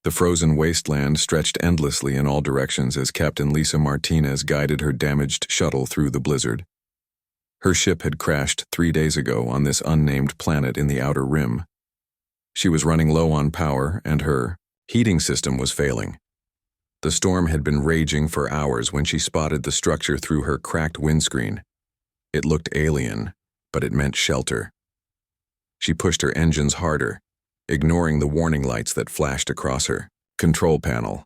The frozen wasteland stretched endlessly in all directions as Captain Lisa Martinez guided her damaged shuttle through the blizzard. Her ship had crashed 3 days ago on this unnamed planet in the outer rim. She was running low on power, and her heating system was failing. The storm had been raging for hours when she spotted the structure through her cracked windscreen. It looked alien, but it meant shelter. She pushed her engines harder, ignoring the warning lights that flashed across her control panel.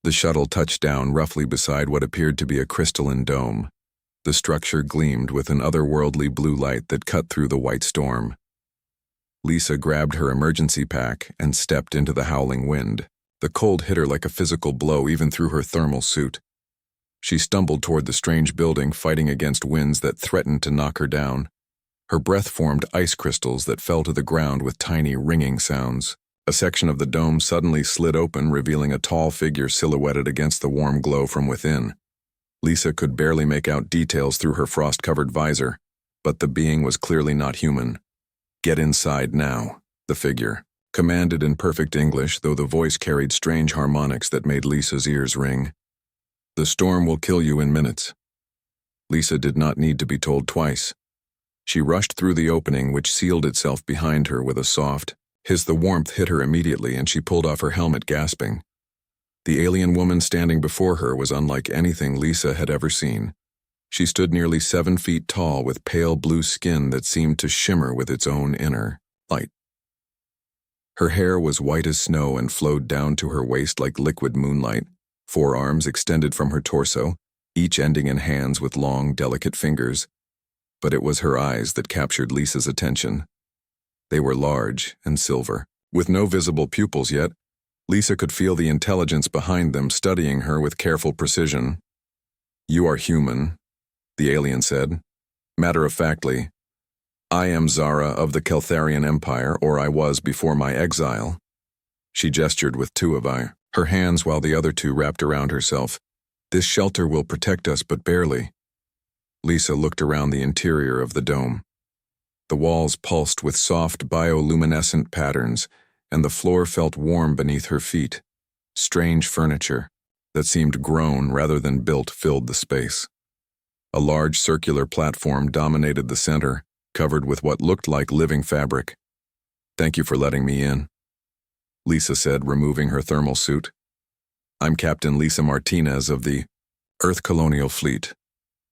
The shuttle touched down roughly beside what appeared to be a crystalline dome. The structure gleamed with an otherworldly blue light that cut through the white storm. Lisa grabbed her emergency pack and stepped into the howling wind. The cold hit her like a physical blow even through her thermal suit. She stumbled toward the strange building, fighting against winds that threatened to knock her down. Her breath formed ice crystals that fell to the ground with tiny ringing sounds. A section of the dome suddenly slid open, revealing a tall figure silhouetted against the warm glow from within. Lisa could barely make out details through her frost-covered visor, but the being was clearly not human. "Get inside now," the figure commanded in perfect English, though the voice carried strange harmonics that made Lisa's ears ring. "The storm will kill you in minutes." Lisa did not need to be told twice. She rushed through the opening, which sealed itself behind her with a soft hiss. The warmth hit her immediately, and she pulled off her helmet, gasping. The alien woman standing before her was unlike anything Lisa had ever seen. She stood nearly 7 feet tall with pale blue skin that seemed to shimmer with its own inner light. Her hair was white as snow and flowed down to her waist like liquid moonlight. 4 arms extended from her torso, each ending in hands with long, delicate fingers. But it was her eyes that captured Lisa's attention. They were large and silver. With no visible pupils yet, Lisa could feel the intelligence behind them studying her with careful precision. "You are human," the alien said. Matter-of-factly, "I am Zara of the Keltharian Empire, or I was before my exile." She gestured with 2 of her hands while the other 2 wrapped around herself. "This shelter will protect us, but barely." Lisa looked around the interior of the dome. The walls pulsed with soft bioluminescent patterns, and the floor felt warm beneath her feet. Strange furniture that seemed grown rather than built filled the space. A large circular platform dominated the center, covered with what looked like living fabric. "Thank you for letting me in," Lisa said, removing her thermal suit. "I'm Captain Lisa Martinez of the Earth Colonial Fleet.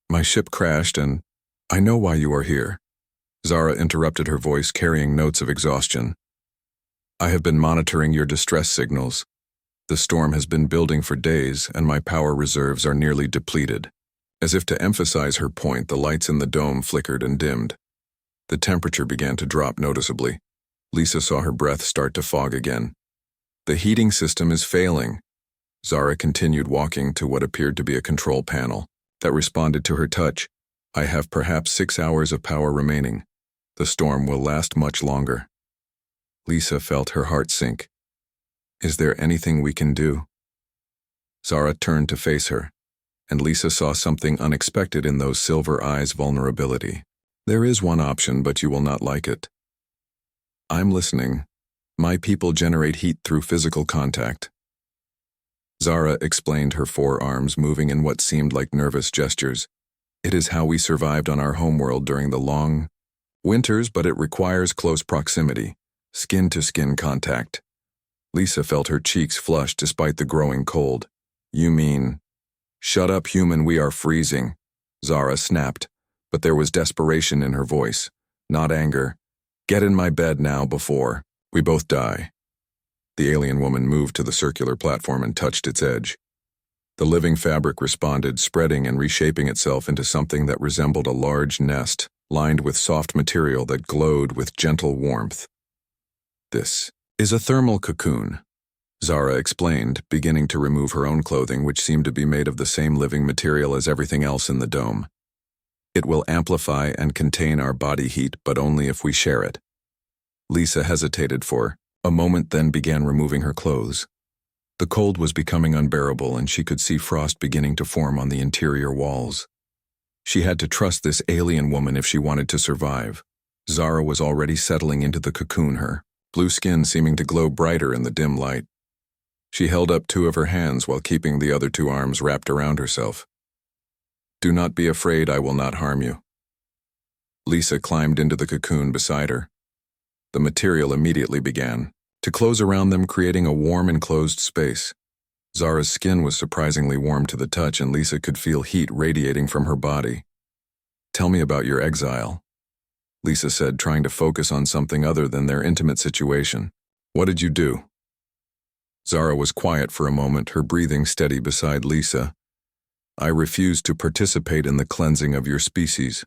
My ship crashed, and I know why you are here." Zara interrupted, her voice carrying notes of exhaustion. "I have been monitoring your distress signals. The storm has been building for days, and my power reserves are nearly depleted." As if to emphasize her point, the lights in the dome flickered and dimmed. The temperature began to drop noticeably. Lisa saw her breath start to fog again. "The heating system is failing." Zara continued, walking to what appeared to be a control panel that responded to her touch. "I have perhaps 6 hours of power remaining. The storm will last much longer." Lisa felt her heart sink. "Is there anything we can do?" Zara turned to face her, and Lisa saw something unexpected in those silver eyes: vulnerability. "There is one option, but you will not like it." "I'm listening. My people generate heat through physical contact." Zara explained, her 4 arms moving in what seemed like nervous gestures. "It is how we survived on our homeworld during the long winters, but it requires close proximity, skin-to-skin contact." Lisa felt her cheeks flush despite the growing cold. "You mean—" "Shut up, human, we are freezing," Zara snapped, but there was desperation in her voice, not anger. "Get in my bed now before we both die." The alien woman moved to the circular platform and touched its edge. The living fabric responded, spreading and reshaping itself into something that resembled a large nest, lined with soft material that glowed with gentle warmth. "This is a thermal cocoon," Zara explained, beginning to remove her own clothing, which seemed to be made of the same living material as everything else in the dome. "It will amplify and contain our body heat, but only if we share it." Lisa hesitated for a moment, then began removing her clothes. The cold was becoming unbearable, and she could see frost beginning to form on the interior walls. She had to trust this alien woman if she wanted to survive. Zara was already settling into the cocoon, her blue skin seeming to glow brighter in the dim light. She held up two of her hands while keeping the other two arms wrapped around herself. "Do not be afraid, I will not harm you." Lisa climbed into the cocoon beside her. The material immediately began to close around them, creating a warm, enclosed space. Zara's skin was surprisingly warm to the touch, and Lisa could feel heat radiating from her body. "Tell me about your exile," Lisa said, trying to focus on something other than their intimate situation. "What did you do?" Zara was quiet for a moment, her breathing steady beside Lisa. "I refused to participate in the cleansing of your species."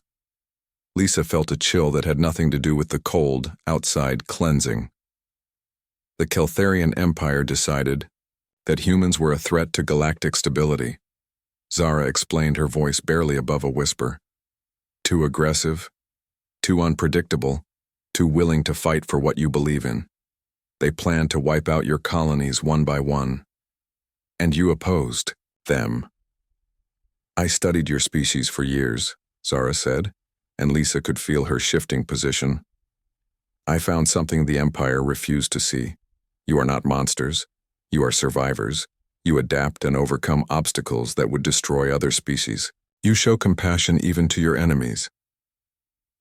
Lisa felt a chill that had nothing to do with the cold, outside cleansing. The Keltharian Empire decided that humans were a threat to galactic stability. Zara explained, her voice barely above a whisper. "Too aggressive, too unpredictable, too willing to fight for what you believe in. They planned to wipe out your colonies one by one. And you opposed them." "I studied your species for years," Zara said, and Lisa could feel her shifting position. "I found something the Empire refused to see. You are not monsters. You are survivors. You adapt and overcome obstacles that would destroy other species. You show compassion even to your enemies."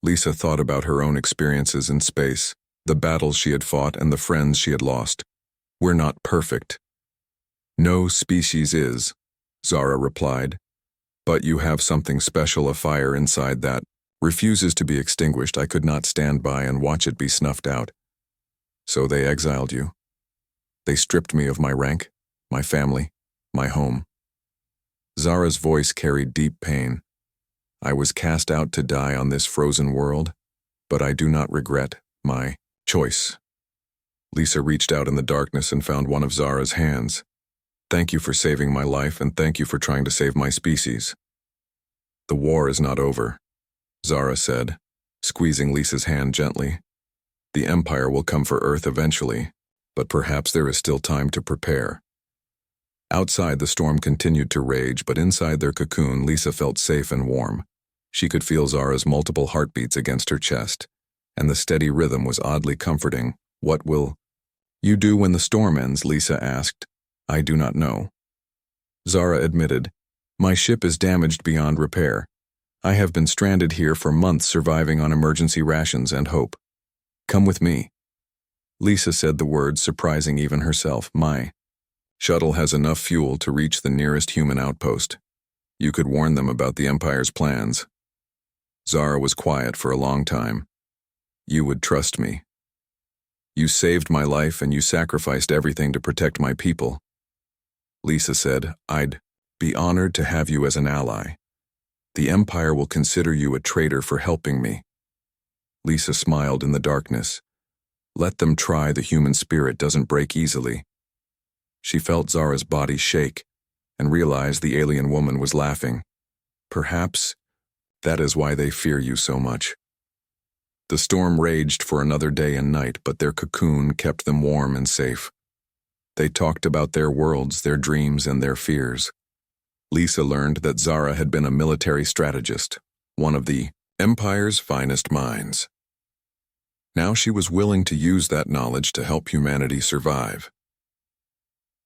Lisa thought about her own experiences in space, the battles she had fought and the friends she had lost. "We're not perfect." "No species is," Zara replied. "But you have something special, a fire inside that refuses to be extinguished. I could not stand by and watch it be snuffed out. So they exiled you. They stripped me of my rank, my family, my home." Zara's voice carried deep pain. "I was cast out to die on this frozen world, but I do not regret my choice." Lisa reached out in the darkness and found one of Zara's hands. "Thank you for saving my life, and thank you for trying to save my species." "The war is not over," Zara said, squeezing Lisa's hand gently. "The Empire will come for Earth eventually, but perhaps there is still time to prepare." Outside, the storm continued to rage, but inside their cocoon, Lisa felt safe and warm. She could feel Zara's multiple heartbeats against her chest, and the steady rhythm was oddly comforting. "What will you do when the storm ends?" Lisa asked. "I do not know." Zara admitted, "My ship is damaged beyond repair. I have been stranded here for months, surviving on emergency rations and hope. Come with me." Lisa said the words, surprising even herself. "My shuttle has enough fuel to reach the nearest human outpost. You could warn them about the Empire's plans." Zara was quiet for a long time. "You would trust me. You saved my life and you sacrificed everything to protect my people." Lisa said, "I'd be honored to have you as an ally. The Empire will consider you a traitor for helping me." Lisa smiled in the darkness. "Let them try, the human spirit doesn't break easily." She felt Zara's body shake and realized the alien woman was laughing. "Perhaps that is why they fear you so much." The storm raged for another day and night, but their cocoon kept them warm and safe. They talked about their worlds, their dreams, and their fears. Lisa learned that Zara had been a military strategist, one of the Empire's finest minds. Now she was willing to use that knowledge to help humanity survive.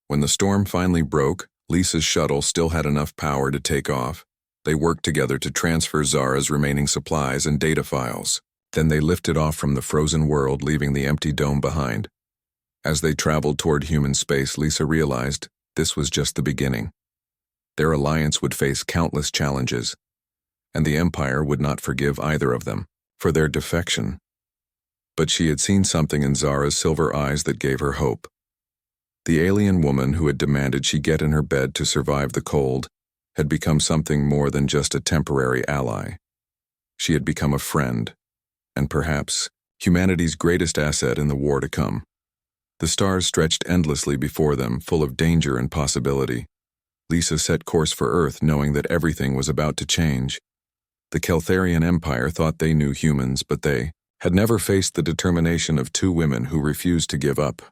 When the storm finally broke, Lisa's shuttle still had enough power to take off. They worked together to transfer Zara's remaining supplies and data files. Then they lifted off from the frozen world, leaving the empty dome behind. As they traveled toward human space, Lisa realized this was just the beginning. Their alliance would face countless challenges, and the Empire would not forgive either of them for their defection. But she had seen something in Zara's silver eyes that gave her hope. The alien woman who had demanded she get in her bed to survive the cold had become something more than just a temporary ally. She had become a friend, and perhaps humanity's greatest asset in the war to come. The stars stretched endlessly before them, full of danger and possibility. Lisa set course for Earth, knowing that everything was about to change. The Keltharian Empire thought they knew humans, but they had never faced the determination of two women who refused to give up.